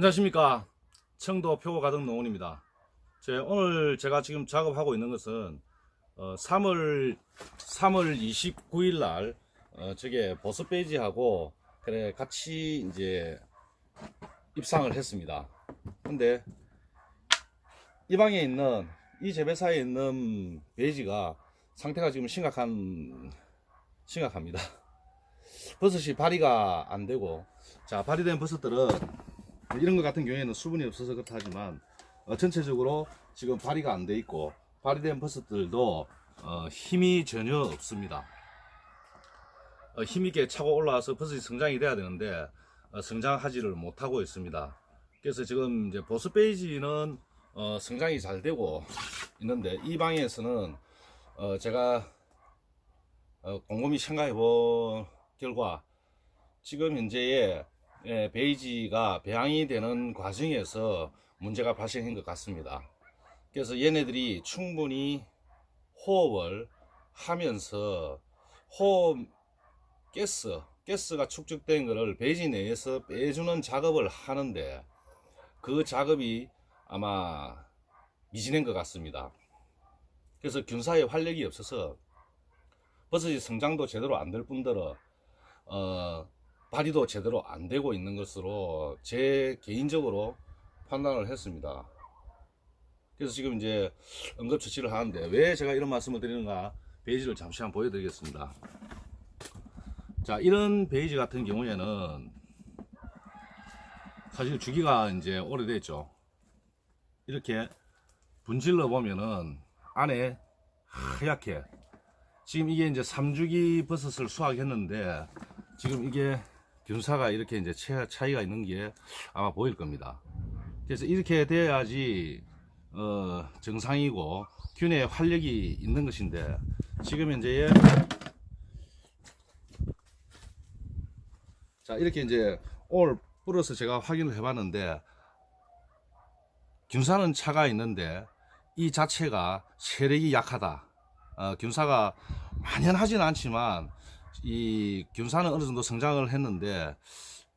안녕하십니까. 청도 표고 가덕 농원입니다. 오늘 제가 지금 작업하고 있는 것은 3월 29일 날 저게 보스 베이지하고 그래 같이 이제 입상을 했습니다. 근데 이 방에 있는 이 재배사에 있는 베이지가 상태가 지금 심각합니다. 버섯이 발휘가 안 되고, 자, 발휘된 버섯들은 이런 것 같은 경우에는 수분이 없어서 그렇다 하지만 전체적으로 지금 발휘가 안 돼 있고, 발휘된 버섯들도 힘이 전혀 없습니다. 힘있게 차고 올라와서 버섯이 성장이 돼야 되는데 성장하지를 못하고 있습니다. 그래서 지금 이제 보스 베이지는 성장이 잘 되고 있는데, 이 방에서는 제가 곰곰이 생각해 본 결과 지금 현재의 베이지가 배양이 되는 과정에서 문제가 발생한 것 같습니다. 그래서 얘네들이 충분히 호흡을 하면서 호흡 가스가 축적된 것을 베이지 내에서 빼주는 작업을 하는데, 그 작업이 아마 미진한 것 같습니다. 그래서 균사의 활력이 없어서 버섯이 성장도 제대로 안 될 뿐더러 발휘도 제대로 안 되고 있는 것으로 제 개인적으로 판단을 했습니다. 그래서 지금 이제 응급처치를 하는데, 왜 제가 이런 말씀을 드리는가, 베이지를 잠시 한번 보여드리겠습니다. 자, 이런 베이지 같은 경우에는 사실 주기가 이제 오래됐죠. 이렇게 분질러 보면은 안에 하얗게, 지금 이게 이제 3주기 버섯을 수확했는데 지금 이게 균사가 이렇게 이제 차이가 있는 게 아마 보일 겁니다. 그래서 이렇게 돼야지 정상이고 균의 활력이 있는 것인데, 지금 현재 자, 이렇게 이제 오늘 뿌려서 제가 확인을 해봤는데 균사는 차가 있는데 이 자체가 세력이 약하다. 균사가 만연하진 않지만 이 균사는 어느 정도 성장을 했는데,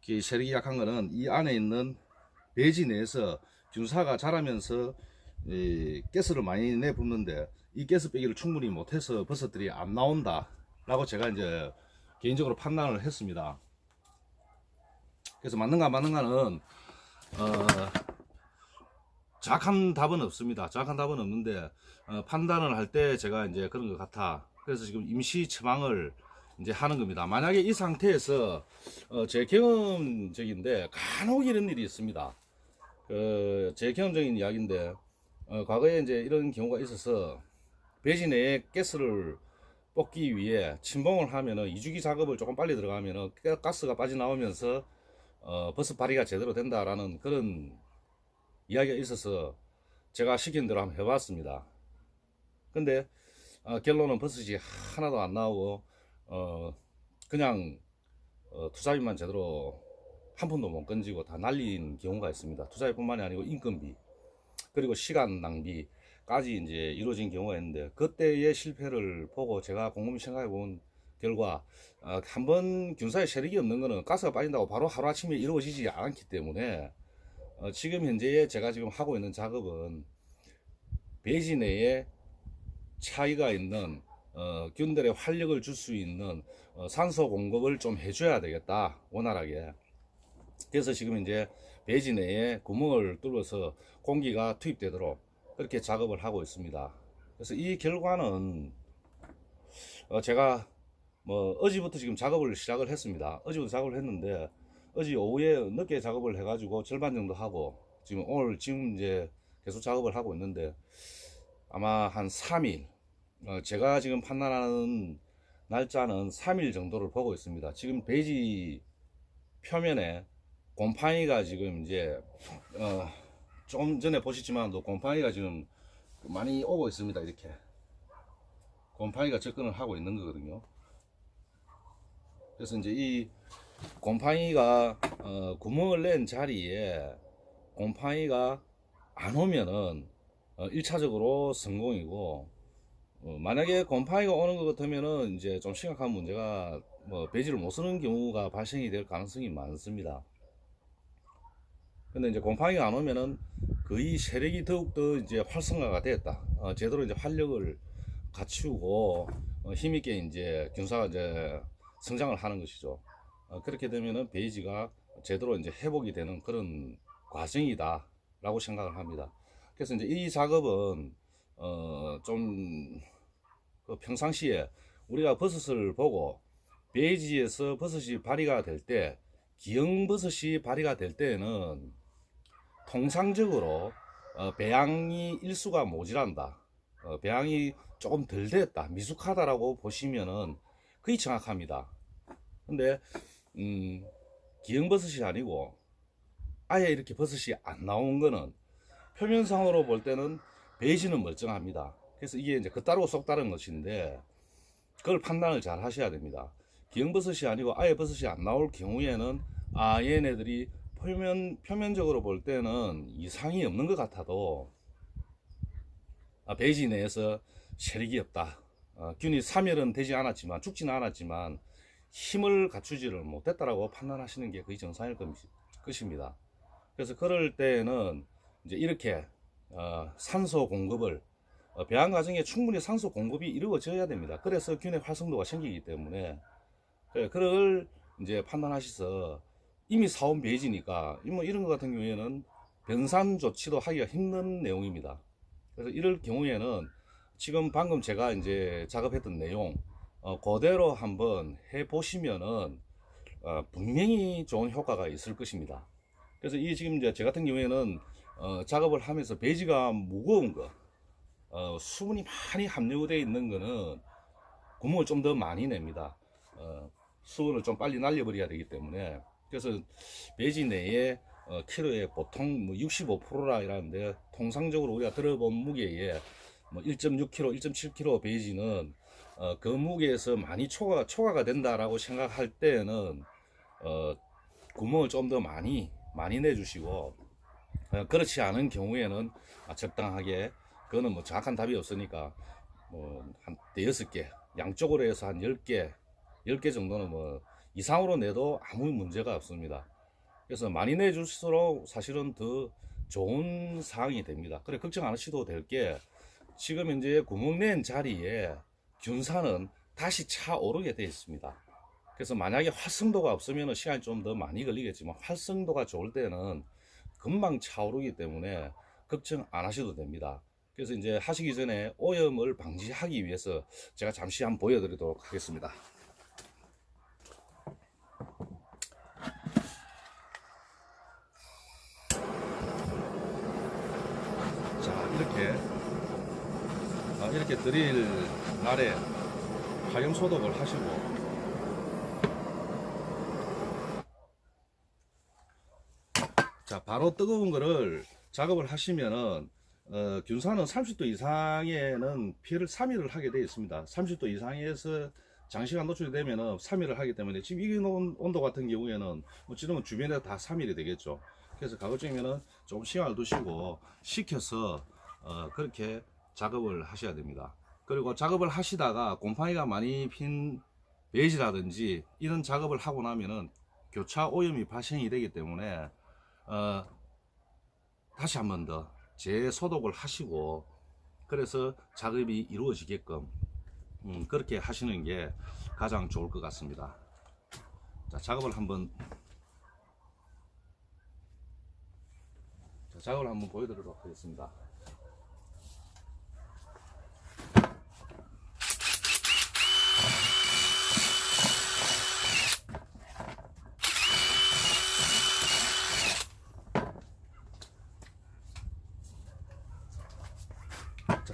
이 세력이 약한 거는 이 안에 있는 베이지 내에서 균사가 자라면서 이 가스를 많이 내뿜는데, 이 가스 빼기를 충분히 못해서 버섯들이 안 나온다 라고 제가 이제 개인적으로 판단을 했습니다. 그래서 맞는가는 정확한 답은 없습니다. 정확한 답은 없는데 판단을 할 때 제가 이제 그런 것 같아. 그래서 지금 임시 처방을 이제 하는 겁니다. 만약에 이 상태에서 제 경험적인데 간혹 이런 일이 있습니다. 제 경험적인 이야기인데, 과거에 이제 이런 경우가 있어서 베이지 내에 가스를 뽑기 위해 침봉을 하면은, 이주기 작업을 조금 빨리 들어가면은 가스가 빠져나오면서 버섯 발휘가 제대로 된다라는 그런 이야기가 있어서 제가 시킨 대로 한번 해봤습니다. 근데 결론은 버섯이 하나도 안 나오고 그냥 투자비만 제대로 한 푼도 못 건지고 다 날린 경우가 있습니다. 투자비뿐만이 아니고 인건비 그리고 시간 낭비까지 이제 이루어진 경우가 있는데, 그때의 실패를 보고 제가 곰곰이 생각해 본 결과, 한번 균사에 세력이 없는 거는 가스가 빠진다고 바로 하루아침에 이루어지지 않기 때문에 지금 현재 제가 지금 하고 있는 작업은 베이지 내에 차이가 있는 균들의 활력을 줄 수 있는 산소 공급을 좀 해줘야 되겠다, 원활하게. 그래서 지금 이제 베이지 내에 구멍을 뚫어서 공기가 투입되도록 그렇게 작업을 하고 있습니다. 그래서 이 결과는 제가 어제부터 지금 작업을 시작을 했습니다. 어제부터 작업을 했는데 어제 오후에 늦게 작업을 해가지고 절반 정도 하고, 지금 오늘 지금 이제 계속 작업을 하고 있는데 아마 한 3일, 제가 지금 판단하는 날짜는 3일 정도를 보고 있습니다. 지금 베이지 표면에 곰팡이가 지금 이제 조금 전에 보셨지만 곰팡이가 지금 많이 오고 있습니다. 이렇게 곰팡이가 접근을 하고 있는 거거든요. 그래서 이제 이 곰팡이가 구멍을 낸 자리에 곰팡이가 안 오면은 1차적으로 성공이고, 만약에 곰팡이가 오는 것 같으면은 이제 좀 심각한 문제가, 베이지를 못 쓰는 경우가 발생이 될 가능성이 많습니다. 근데 이제 곰팡이가 안 오면은 거의 세력이 더욱더 이제 활성화가 되었다. 제대로 이제 활력을 갖추고 힘있게 이제 균사가 이제 성장을 하는 것이죠. 그렇게 되면은 베이지가 제대로 이제 회복이 되는 그런 과정이다라고 생각을 합니다. 그래서 이제 이 작업은 좀 평상시에 우리가 버섯을 보고 베이지에서 버섯이 발휘가 될 때, 기형버섯이 발휘가 될 때에는 통상적으로 배양이 일수가 모자란다, 배양이 조금 덜 됐다, 미숙하다라고 보시면은 거의 정확합니다. 근데 기형버섯이 아니고 아예 이렇게 버섯이 안 나온 거는 표면상으로 볼 때는 베이지는 멀쩡합니다. 그래서 이게 이제 겉다르고 속다른 것인데 그걸 판단을 잘 하셔야 됩니다. 기형버섯이 아니고 아예 버섯이 안 나올 경우에는 얘네들이 표면적으로 볼 때는 이상이 없는 것 같아도 베이지 내에서 세력이 없다, 균이 사멸은 되지 않았지만 죽지는 않았지만 힘을 갖추지를 못했다라고 판단하시는 게 거의 정상일 것입니다. 그래서 그럴 때는 이제 이렇게 산소 공급을 배양 과정에 충분히 산소 공급이 이루어져야 됩니다. 그래서 균의 활성도가 생기기 때문에 그걸 이제 판단하셔서 이미 사온 베이지니까 뭐 이런 것 같은 경우에는 변산 조치도 하기가 힘든 내용입니다. 그래서 이럴 경우에는 지금 방금 제가 이제 작업했던 내용 그대로 한번 해 보시면은 분명히 좋은 효과가 있을 것입니다. 그래서 이 지금 이제 저 같은 경우에는 작업을 하면서 베이지가 무거운 거, 수분이 많이 함유되어 있는 거는 구멍을 좀 더 많이 냅니다. 수분을 좀 빨리 날려버려야 되기 때문에. 그래서 베이지 내에 키로에 보통 뭐 65%라 이러는데, 통상적으로 우리가 들어본 무게에 뭐 1.6kg, 1.7kg 베이지는 그 무게에서 많이 초과가 된다라고 생각할 때는 구멍을 좀 더 많이 내주시고, 그렇지 않은 경우에는 적당하게, 그거는 뭐 정확한 답이 없으니까 뭐 한 6개, 양쪽으로 해서 한 10개 정도는 뭐 이상으로 내도 아무 문제가 없습니다. 그래서 많이 내줄수록 사실은 더 좋은 상황이 됩니다. 그래, 걱정 안 하셔도 될 게, 지금 이제 구멍 낸 자리에 균사는 다시 차오르게 되어 있습니다. 그래서 만약에 활성도가 없으면 시간이 좀 더 많이 걸리겠지만, 활성도가 좋을 때는 금방 차오르기 때문에 걱정 안 하셔도 됩니다. 그래서 이제 하시기 전에 오염을 방지하기 위해서 제가 잠시 한번 보여드리도록 하겠습니다. 자, 이렇게 드릴 날에 화염 소독을 하시고, 자, 바로 뜨거운 거를 작업을 하시면은 균사는 30도 이상에는 피해를 3일을 하게 되어 있습니다. 30도 이상에서 장시간 노출이 되면은 3일을 하기 때문에, 지금 이 온도 같은 경우에는 뭐 지금은 주변에 다 3일이 되겠죠. 그래서 가급적이면은 좀 시간을 두시고 식혀서 그렇게 작업을 하셔야 됩니다. 그리고 작업을 하시다가 곰팡이가 많이 핀 베이지라든지 이런 작업을 하고 나면은 교차 오염이 발생이 되기 때문에 다시 한 번 더 재소독을 하시고, 그래서 작업이 이루어지게끔 그렇게 하시는 게 가장 좋을 것 같습니다. 자, 작업을 한번 보여드리도록 하겠습니다. 자,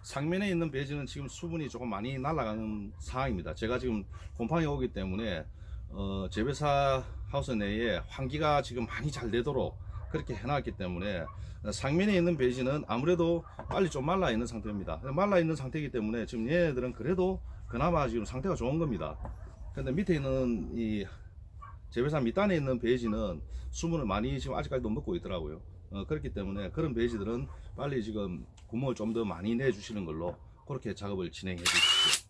상면에 있는 베이지는 지금 수분이 조금 많이 날아가는 상황입니다. 제가 지금 곰팡이가 오기 때문에 재배사 하우스 내에 환기가 지금 많이 잘 되도록 그렇게 해놨기 때문에, 상면에 있는 베이지는 아무래도 빨리 좀 말라 있는 상태입니다. 말라 있는 상태이기 때문에 지금 얘네들은 그래도 그나마 지금 상태가 좋은 겁니다. 근데 밑에 있는 이 재배사 밑단에 있는 베이지는 수분을 많이 지금 아직까지도 먹고 있더라고요. 그렇기 때문에 그런 베이지들은 빨리 지금 구멍을 좀 더 많이 내주시는 걸로 그렇게 작업을 진행해 주십시오.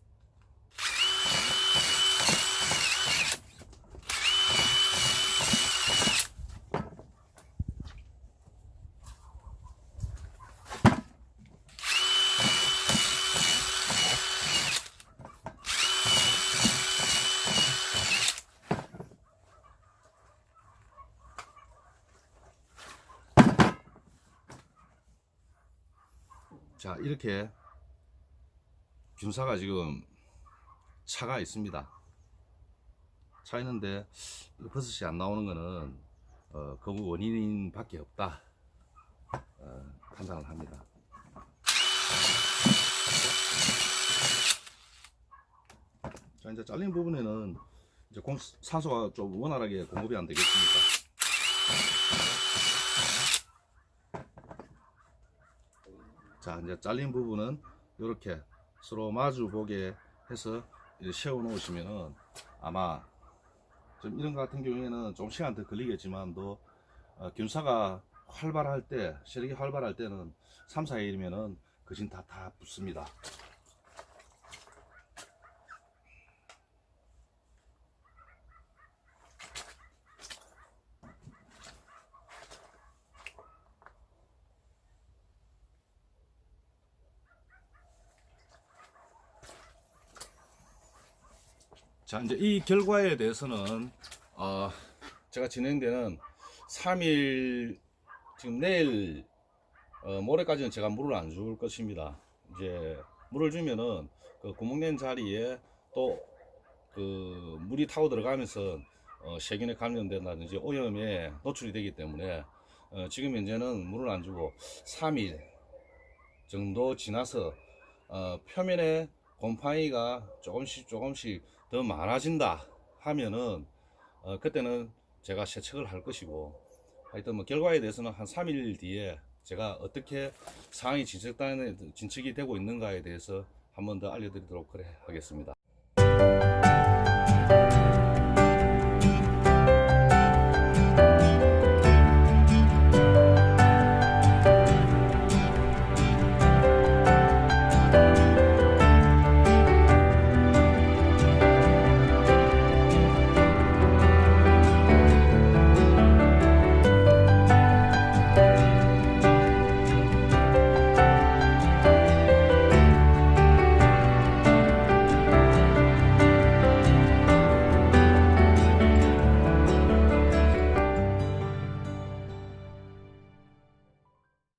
자, 이렇게 균사가 지금 차가 있습니다. 차 있는데 버섯이 안 나오는 거는 그 원인 밖에 없다 판단을 합니다. 자, 이제 잘린 부분에는 이제 산소가 좀 원활하게 공급이 안 되겠습니까? 자, 이제 잘린 부분은 이렇게 서로 마주 보게 해서 세워 놓으시면은 아마 좀 이런 거 같은 경우에는 좀 시간 더 걸리겠지만도 균사가 활발할 때, 세력이 활발할 때는 3, 4일이면은 거진 다 붙습니다. 자, 이제 이 결과에 대해서는 제가 진행되는 3일 지금 내일 모레까지는 제가 물을 안 줄 것입니다. 이제 물을 주면은 그 구멍낸 자리에 또 그 물이 타고 들어가면서 세균에 감염된다든지 오염에 노출이 되기 때문에 지금 현재는 물을 안 주고 3일 정도 지나서 표면에 곰팡이가 조금씩 더 많아진다 하면은 그때는 제가 세척을 할 것이고, 하여튼 뭐 결과에 대해서는 한 3일 뒤에 제가 어떻게 상황이 진척이 되고 있는가에 대해서 한 번 더 알려드리도록 하겠습니다.